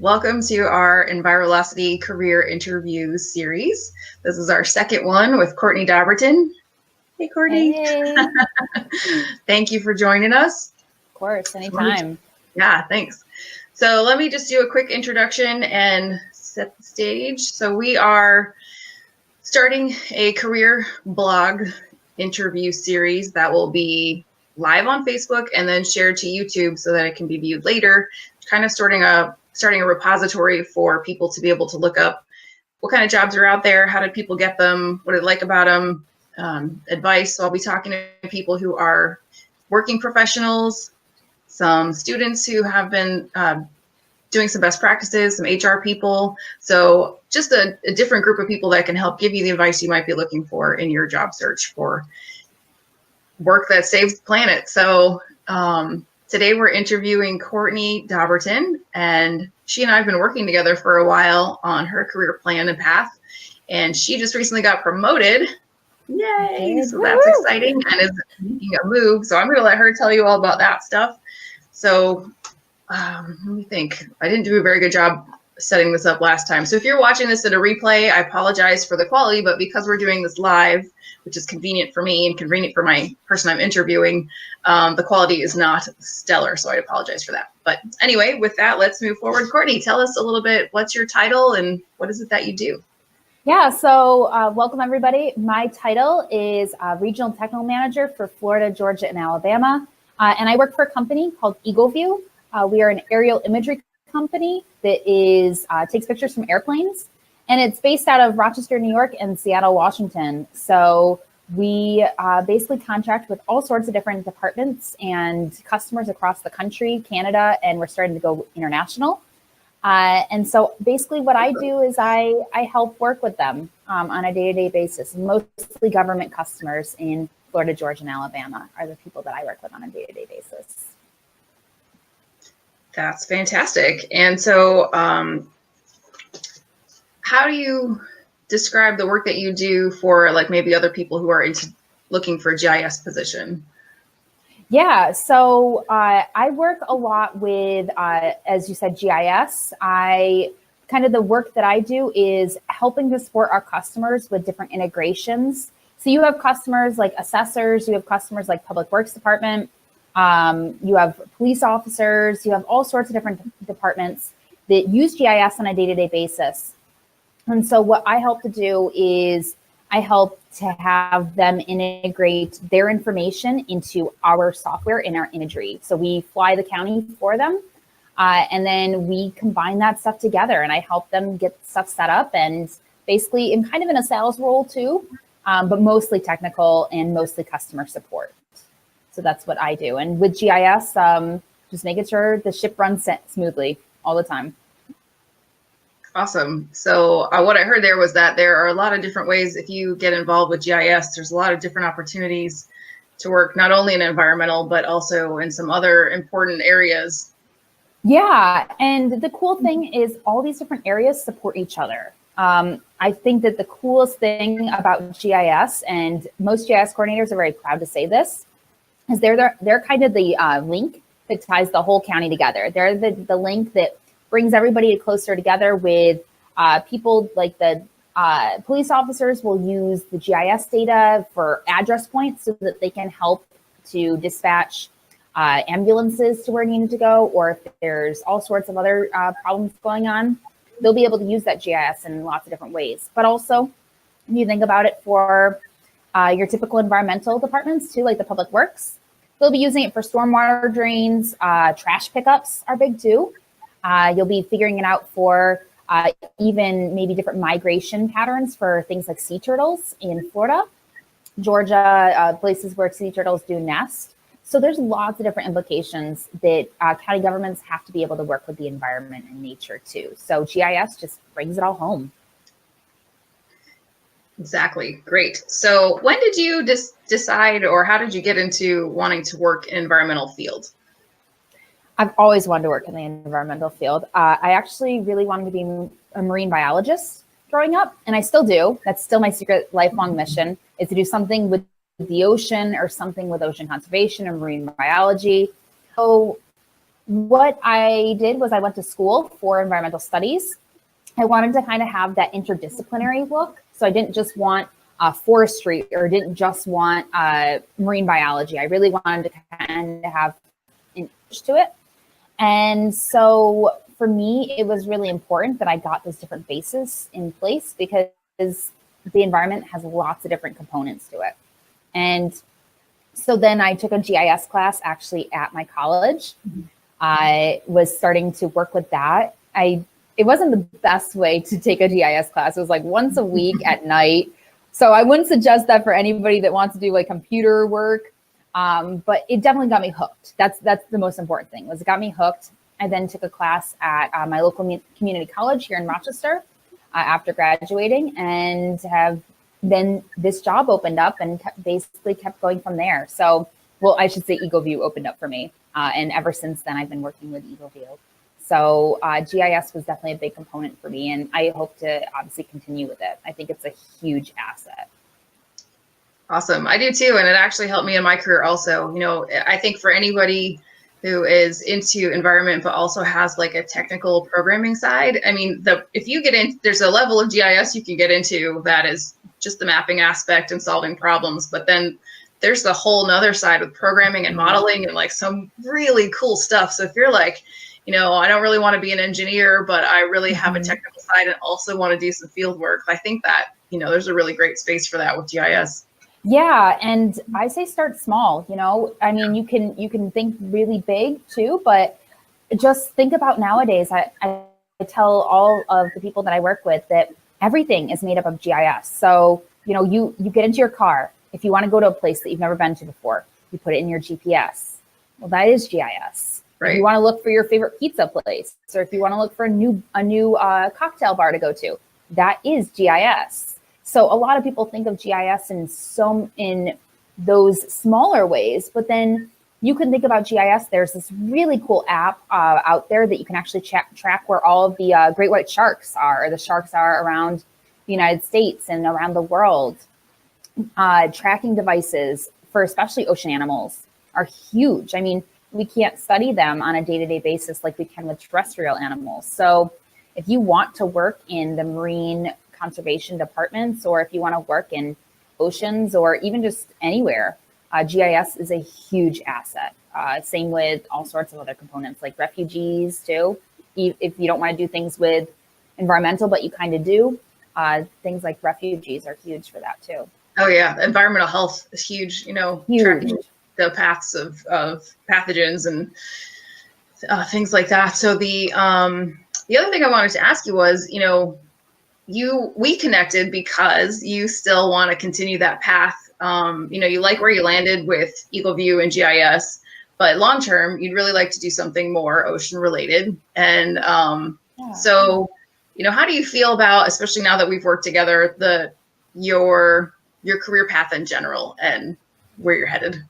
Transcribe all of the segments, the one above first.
Welcome to our ENVIROlocity Career Interview series. This is our second one with Courtney Dobbertin. Hey, Courtney. Hey. Thank you for joining us. Of course, anytime. Yeah, thanks. So let me just do a quick introduction and set the stage. So we are starting a career blog interview series that will be live on Facebook and then shared to YouTube so that it can be viewed later, kind of starting a repository for people to be able to look up what kind of jobs are out there, how did people get them, what do they like about them, advice. So I'll be talking to people who are working professionals, some students who have been doing some best practices, some HR people. So just a different group of people that can help give you the advice you might be looking for in your job search for work that saves the planet. So today we're interviewing Courtney Dobbertin, and she and I have been working together for a while on her career plan and path. And she just recently got promoted. Yay! So that's exciting and is making a move. So I'm going to let her tell you all about that stuff. So let me think. I didn't do a very good job setting this up last time. So if you're watching this at a replay, I apologize for the quality, but because we're doing this live, which is convenient for me and convenient for my person I'm interviewing, the quality is not stellar. So I apologize for that. But anyway, with that, let's move forward. Courtney, tell us a little bit, what's your title and what is it that you do? Yeah, so welcome everybody. My title is Regional Technical Manager for Florida, Georgia, and Alabama. And I work for a company called EagleView. We are an aerial imagery company that takes pictures from airplanes, and it's based out of Rochester, New York, and Seattle, Washington. So we basically contract with all sorts of different departments and customers across the country, Canada, and we're starting to go international. And so basically what I do is I help work with them on a day-to-day basis. Mostly government customers in Florida, Georgia, and Alabama are the people that I work with on a day-to-day basis. That's fantastic. And so how do you describe the work that you do for like maybe other people who are looking for a GIS position? Yeah, so I work a lot with, as you said, GIS. The work that I do is helping to support our customers with different integrations. So you have customers like assessors, you have customers like Public Works Department, you have police officers, you have all sorts of different departments that use GIS on a day-to-day basis. And so what I help to do is I help to have them integrate their information into our software in our imagery. So we fly the county for them, and then we combine that stuff together, and I help them get stuff set up, and basically I'm kind of in a sales role too, but mostly technical and mostly customer support. So that's what I do. And with GIS, just making sure the ship runs smoothly all the time. Awesome. So what I heard there was that there are a lot of different ways if you get involved with GIS, there's a lot of different opportunities to work not only in environmental, but also in some other important areas. Yeah. And the cool thing is all these different areas support each other. I think that the coolest thing about GIS, and most GIS coordinators are very proud to say this, is they're kind of the link that ties the whole county together. They're the link that brings everybody closer together with people like the police officers will use the GIS data for address points so that they can help to dispatch ambulances to where needed to go, or if there's all sorts of other problems going on, they'll be able to use that GIS in lots of different ways. But also, when you think about it for your typical environmental departments too, like the Public Works, they'll be using it for stormwater drains, trash pickups are big too. You'll be figuring it out for even maybe different migration patterns for things like sea turtles in Florida, Georgia, places where sea turtles do nest. So there's lots of different implications that county governments have to be able to work with the environment and nature too. So GIS just brings it all home. Exactly. Great. So when did you decide, or how did you get into wanting to work in environmental field? I've always wanted to work in the environmental field. I actually really wanted to be a marine biologist growing up, and I still do. That's still my secret lifelong mission, is to do something with the ocean or something with ocean conservation or marine biology. So what I did was I went to school for environmental studies. I wanted to kind of have that interdisciplinary look. So I didn't just want forestry or didn't just want marine biology. I really wanted to kind of have an edge to it. And so for me, it was really important that I got those different bases in place because the environment has lots of different components to it. And so then I took a GIS class actually at my college. I was starting to work with that. It wasn't the best way to take a GIS class. It was like once a week at night. So I wouldn't suggest that for anybody that wants to do like computer work. But it definitely got me hooked. That's the most important thing, was it got me hooked. I then took a class at my local community college here in Rochester after graduating, and then this job opened up and basically kept going from there. So, well, I should say EagleView opened up for me. And ever since then, I've been working with EagleView. So GIS was definitely a big component for me, and I hope to obviously continue with it. I think it's a huge asset. Awesome. I do too. And it actually helped me in my career also. You know, I think for anybody who is into environment, but also has like a technical programming side, I mean, if you get in, there's a level of GIS you can get into that is just the mapping aspect and solving problems. But then there's the whole nother side with programming and modeling and like some really cool stuff. So if you're like, you know, I don't really want to be an engineer, but I really have a technical side and also want to do some field work, I think that, you know, there's a really great space for that with GIS. Yeah, and I say start small. You know, I mean, you can think really big too, but just think about nowadays. I tell all of the people that I work with that everything is made up of GIS. So, you know, you get into your car. If you want to go to a place that you've never been to before, you put it in your GPS. Well, that is GIS. Right. If you want to look for your favorite pizza place, or if you want to look for a new cocktail bar to go to, that is GIS. So a lot of people think of GIS in those smaller ways, but then you can think about GIS. There's this really cool app out there that you can actually track where all of the great white sharks are, or the sharks are around the United States and around the world. Tracking devices for especially ocean animals are huge. I mean, we can't study them on a day-to-day basis like we can with terrestrial animals. So if you want to work in the marine conservation departments, or if you want to work in oceans or even just anywhere, GIS is a huge asset. Same with all sorts of other components like refugees too. If you don't want to do things with environmental, but you kind of do, things like refugees are huge for that too. Oh yeah, environmental health is huge. You know, tracking the paths of pathogens and things like that. So the other thing I wanted to ask you was, you know, we connected because you still want to continue that path. You know, you like where you landed with EagleView and GIS, but long term, you'd really like to do something more ocean related. And so, you know, how do you feel about, especially now that we've worked together, your career path in general and where you're headed?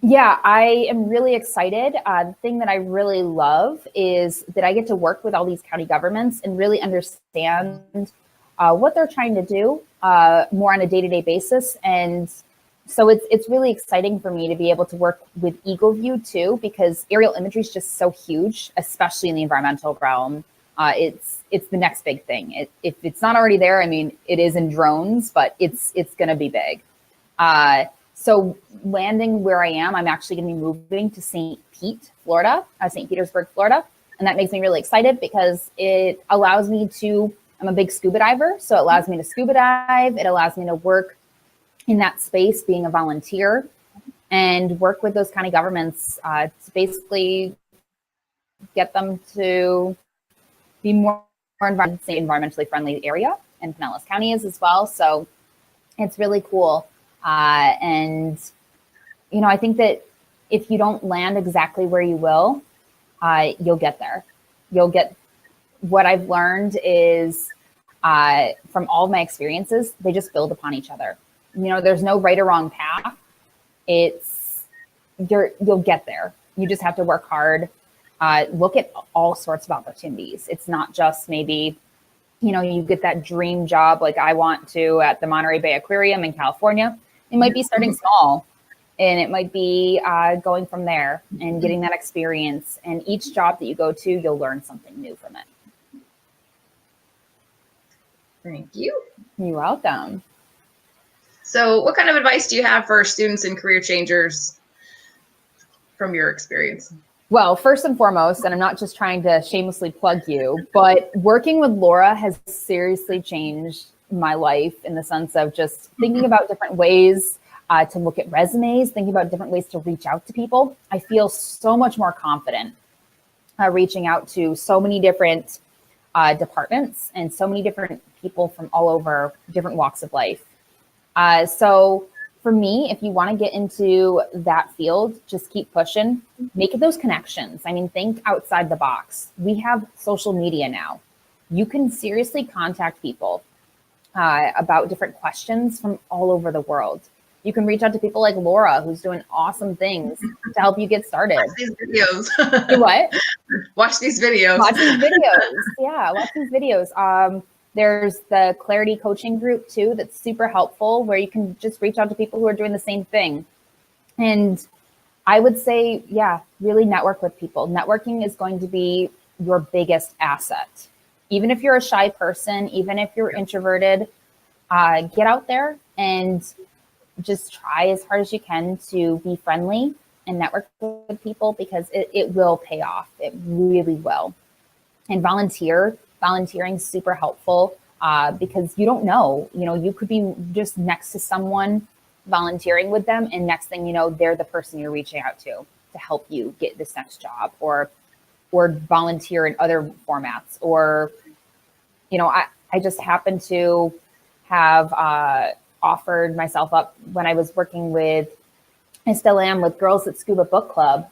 Yeah, I am really excited. The thing that I really love is that I get to work with all these county governments and really understand what they're trying to do more on a day-to-day basis. And so it's really exciting for me to be able to work with EagleView too, because aerial imagery is just so huge, especially in the environmental realm. It's the next big thing. If it's not already there, I mean, it is in drones, but it's going to be big. So landing where I am, I'm actually going to be moving to St. Petersburg, Florida. And that makes me really excited because it allows me to, I'm a big scuba diver. So it allows me to scuba dive. It allows me to work in that space, being a volunteer, and work with those county governments to basically get them to be more environmentally friendly area, and Pinellas County is as well. So it's really cool. And, you know, I think that if you don't land exactly where you will, you'll get there. You'll get, what I've learned is from all of my experiences, they just build upon each other. You know, there's no right or wrong path. You'll get there. You just have to work hard. Look at all sorts of opportunities. It's not just maybe, you know, you get that dream job like I want to at the Monterey Bay Aquarium in California. It might be starting small. And it might be going from there and getting that experience. And each job that you go to, you'll learn something new from it. Thank you. You're welcome. So what kind of advice do you have for students and career changers from your experience? Well, first and foremost, and I'm not just trying to shamelessly plug you, but working with Laura has seriously changed my life in the sense of just thinking about different ways to look at resumes, thinking about different ways to reach out to people. I feel so much more confident reaching out to so many different departments and so many different people from all over different walks of life. So for me, if you want to get into that field, just keep pushing, make those connections. I mean, think outside the box. We have social media now. You can seriously contact people about different questions from all over the world. You can reach out to people like Laura, who's doing awesome things to help you get started. Watch these videos. Do what? Watch these videos. Watch these videos. Yeah, watch these videos. There's the Clarity coaching group too that's super helpful, where you can just reach out to people who are doing the same thing. And I would say, yeah, really network with people. Networking is going to be your biggest asset. Even if you're a shy person, even if you're introverted, get out there and just try as hard as you can to be friendly and network with people, because it will pay off. It really will. And volunteering is super helpful because you don't know, you could be just next to someone volunteering with them, and next thing you know, they're the person you're reaching out to help you get this next job, or volunteer in other formats. Or, I just happened to have offered myself up when I was working with, I still am, with Girls at Scuba Book Club.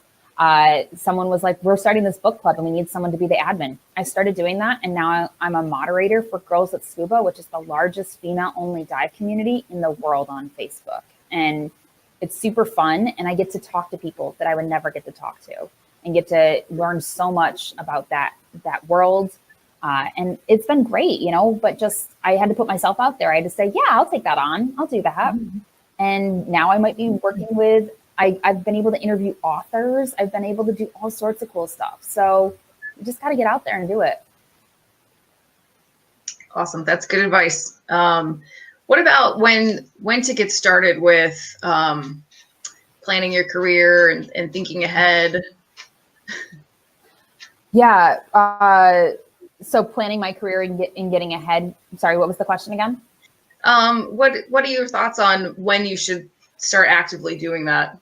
Someone was like, we're starting this book club and we need someone to be the admin. I started doing that, and now I'm a moderator for Girls at Scuba, which is the largest female-only dive community in the world on Facebook. And it's super fun, and I get to talk to people that I would never get to talk to, and get to learn so much about that world. And it's been great, but just I had to put myself out there. I had to say, yeah, I'll take that on. I'll do that. Mm-hmm. And now I might be working with, I've been able to interview authors. I've been able to do all sorts of cool stuff. So you just got to get out there and do it. Awesome. That's good advice. What about when to get started with planning your career and thinking ahead? Yeah. So planning my career and getting ahead. Sorry, what was the question again? What are your thoughts on when you should start actively doing that?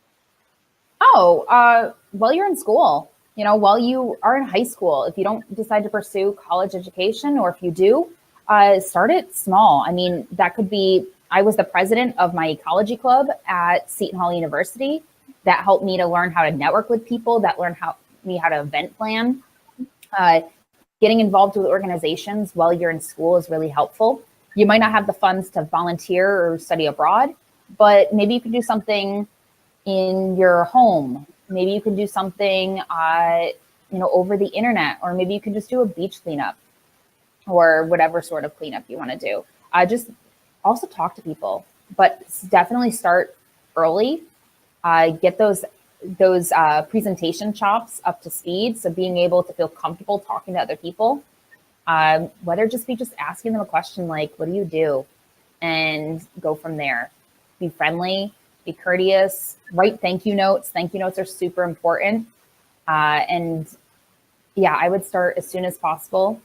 While you're in school, while you are in high school, if you don't decide to pursue college education, or if you do, start it small. I mean, that could be, I was the president of my ecology club at Seton Hall University. That helped me to learn how to network with people, that learned how to event plan. Getting involved with organizations while you're in school is really helpful. You might not have the funds to volunteer or study abroad, but maybe you could do something in your home. Maybe you can do something, over the internet, or maybe you can just do a beach cleanup, or whatever sort of cleanup you want to do. Just also talk to people, but definitely start early. Get those presentation chops up to speed. So being able to feel comfortable talking to other people, whether it just be just asking them a question like, what do you do? And go from there. Be friendly, be courteous, write thank you notes. Thank you notes are super important. And yeah, I would start as soon as possible.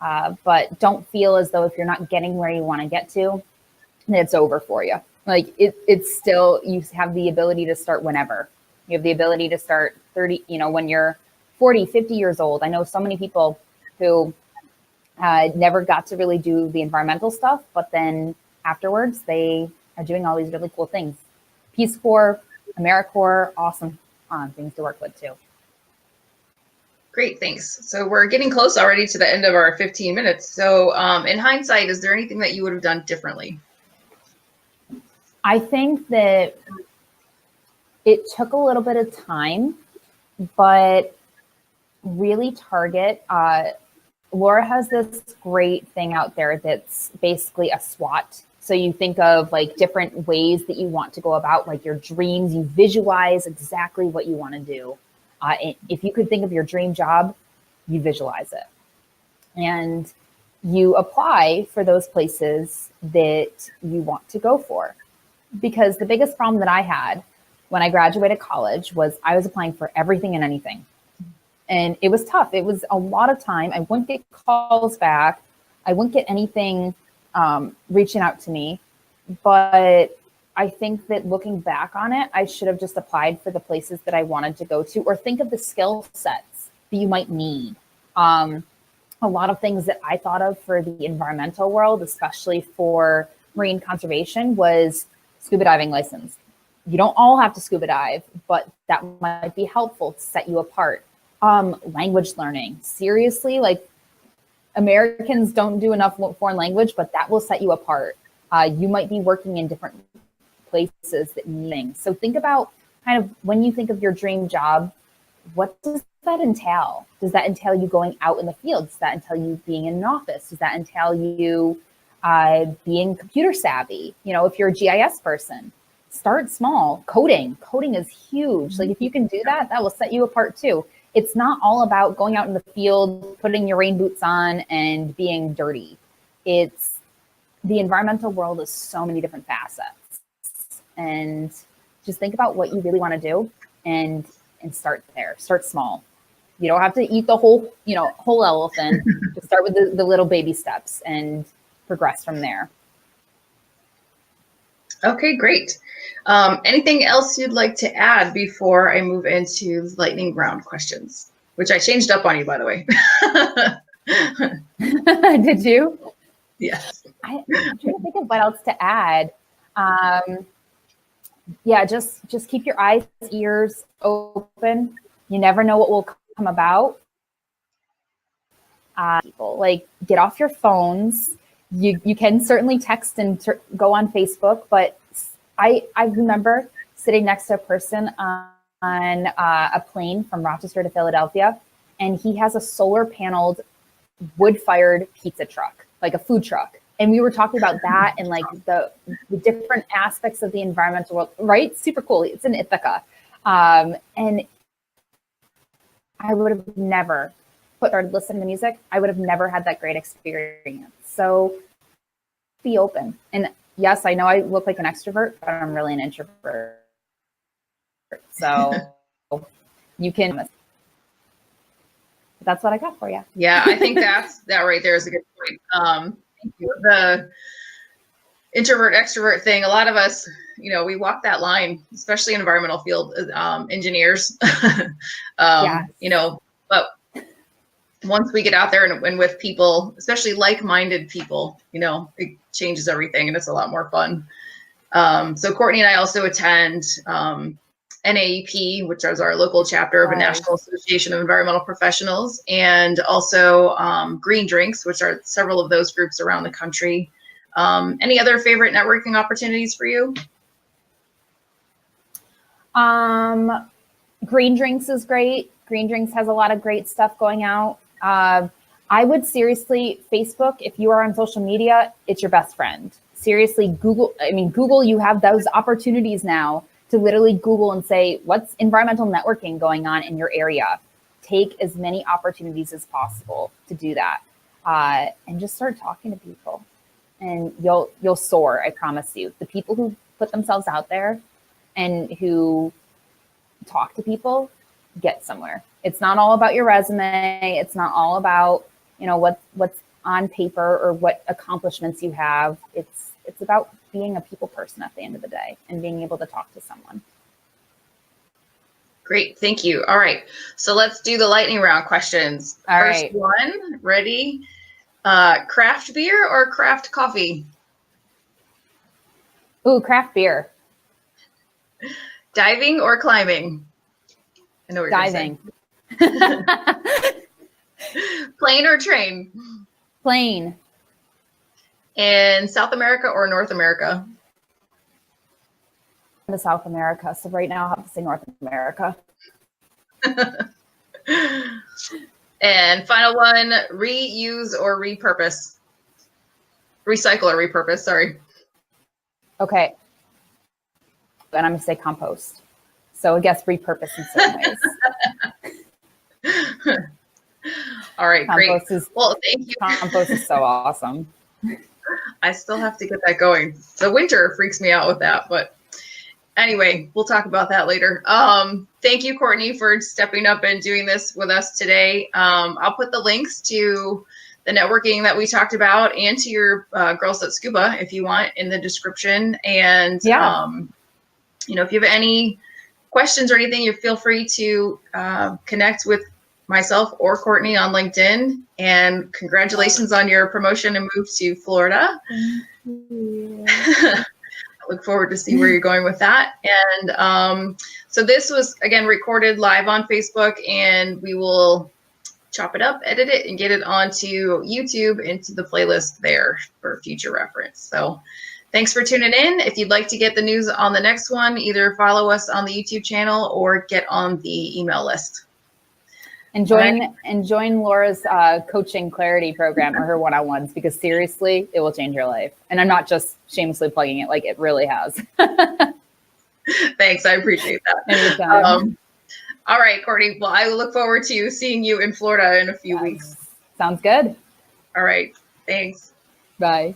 But don't feel as though if you're not getting where you want to get to, that it's over for you. Like it's still, you have the ability to start whenever. You have the ability to start 30, when you're 40, 50 years old. I know so many people who never got to really do the environmental stuff, but then afterwards they are doing all these really cool things. Peace Corps, AmeriCorps, awesome things to work with too. Great, thanks. So we're getting close already to the end of our 15 minutes. So in hindsight, is there anything that you would have done differently? I think that it took a little bit of time, but really target. Laura has this great thing out there that's basically a SWOT So you think of like different ways that you want to go about like your dreams. You visualize exactly what you want to do. If you could think of your dream job, you visualize it. And you apply for those places that you want to go for. Because the biggest problem that I had when I graduated college was I was applying for everything and anything. And it was tough. It was a lot of time. I wouldn't get calls back. I wouldn't get anything reaching out to me. But I think that looking back on it, I should have just applied for the places that I wanted to go to, or think of the skill sets that you might need. A lot of things that I thought of for the environmental world, especially for marine conservation, was scuba diving license. You don't all have to scuba dive, but that might be helpful to set you apart. Language learning. Seriously, like Americans don't do enough foreign language, but that will set you apart. You might be working in different places that mean. So think about kind of when you think of your dream job, what does that entail? Does that entail you going out in the field? Does that entail you being in an office? Does that entail you being computer savvy? You know, if you're a GIS person, start small. Coding is huge. Like if you can do that, that will set you apart too. It's not all about going out in the field, putting your rain boots on and being dirty. It's the environmental world is so many different facets, and just think about what you really want to do and start there. Start small. You don't have to eat the whole elephant. Just start with the little baby steps and progress from there. Okay, great. Anything else you'd like to add before I move into lightning round questions, which I changed up on you, by the way. Did you? Yes. I'm trying to think of what else to add. Yeah, just keep your eyes, ears open. You never know what will come about. People, like, get off your phones. You can certainly text and go on Facebook, but I remember sitting next to a person on a plane from Rochester to Philadelphia, and he has a solar paneled wood-fired pizza truck, like a food truck. And we were talking about that and like the different aspects of the environmental world, right? Super cool. It's in Ithaca. And I would have never started listening to music. I would have never had that great experience. So be open. And yes, I know I look like an extrovert, but I'm really an introvert. So you can, that's what I got for you. Yeah, I think that right there is a good point. Thank you. The introvert extrovert thing, a lot of us, we walk that line, especially in environmental field engineers. But once we get out there and with people, especially like-minded people, it changes everything and it's a lot more fun. So Courtney and I also attend NAEP, which is our local chapter of a National Association of Environmental Professionals, and also Green Drinks, which are several of those groups around the country. Any other favorite networking opportunities for you? Green Drinks is great. Green Drinks has a lot of great stuff going out. I would seriously, Facebook, if you are on social media, it's your best friend. Seriously, Google, you have those opportunities now to literally Google and say, what's environmental networking going on in your area? Take as many opportunities as possible to do that. And just start talking to people. And you'll soar, I promise you. The people who put themselves out there and who talk to people get somewhere. It's not all about your resume. It's not all about, what's on paper or what accomplishments you have. It's about being a people person at the end of the day and being able to talk to someone. Great, thank you. All right, so let's do the lightning round questions. All First right. one, ready? Craft beer or craft coffee? Ooh, craft beer. Diving or climbing? I know what you're Diving. Plane or train? Plane. In South America or North America? To South America. So right now I'll have to say North America. And final one, reuse or repurpose? Recycle or repurpose, sorry. Okay. And I'm going to say compost. So I guess repurpose in certain ways. All right, Compost great. Is, well, thank you. Compost is so awesome. I still have to get that going. The winter freaks me out with that, but anyway, we'll talk about that later. Thank you, Courtney, for stepping up and doing this with us today. I'll put the links to the networking that we talked about and to your Girls at Scuba, if you want, in the description. And, Yeah. If you have any questions or anything, you feel free to connect with myself or Courtney on LinkedIn. And congratulations on your promotion and move to Florida. I look forward to see where you're going with that. And so this was, again, recorded live on Facebook, and we will chop it up, edit it, and get it onto YouTube into the playlist there for future reference. So thanks for tuning in. If you'd like to get the news on the next one, either follow us on the YouTube channel or get on the email list. And join Laura's coaching clarity program or her one-on-ones, because seriously, it will change your life. And I'm not just shamelessly plugging it, like it really has. Thanks, I appreciate that. Anytime. All right, Courtney. Well, I look forward to seeing you in Florida in a few weeks. Sounds good. All right, thanks. Bye.